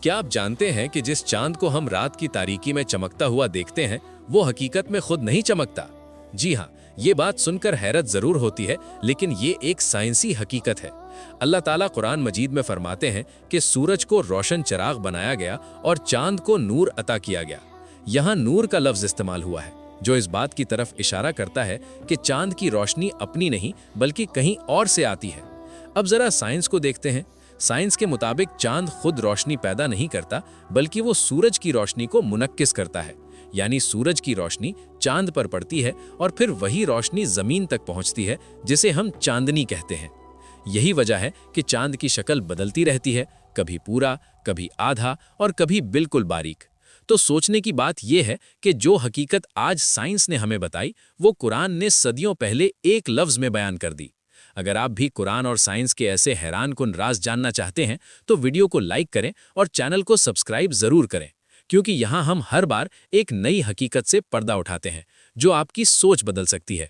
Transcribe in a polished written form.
क्या आप जानते हैं कि जिस चांद को हम रात की तारीकी में चमकता हुआ देखते हैं, वो हकीकत में खुद नहीं चमकता? जी हाँ, ये बात सुनकर हैरत जरूर होती है, लेकिन ये एक साइंसी हकीकत है। अल्लाह ताला कुरान मजीद में फरमाते हैं कि सूरज को रोशन चिराग बनाया गया और चांद को नूर अता किया गया। यहाँ नूर का लफ्ज इस्तेमाल हुआ है, जो इस बात की तरफ इशारा करता है कि चांद की रोशनी अपनी नहीं बल्कि कहीं और से आती है। अब जरा साइंस को देखते हैं। साइंस के मुताबिक चांद खुद रोशनी पैदा नहीं करता, बल्कि वो सूरज की रोशनी को मुनक्किस करता है। यानी सूरज की रोशनी चांद पर पड़ती है और फिर वही रोशनी जमीन तक पहुंचती है, जिसे हम चांदनी कहते हैं। यही वजह है कि चांद की शक्ल बदलती रहती है, कभी पूरा, कभी आधा और कभी बिल्कुल बारीक। तो सोचने की बात यह है कि जो हकीकत आज साइंस ने हमें बताई, वो कुरान ने सदियों पहले एक लफ्ज में बयान कर दी। अगर आप भी कुरान और साइंस के ऐसे हैरानकुन राज जानना चाहते हैं, तो वीडियो को लाइक करें और चैनल को सब्सक्राइब जरूर करें, क्योंकि यहाँ हम हर बार एक नई हकीकत से पर्दा उठाते हैं, जो आपकी सोच बदल सकती है।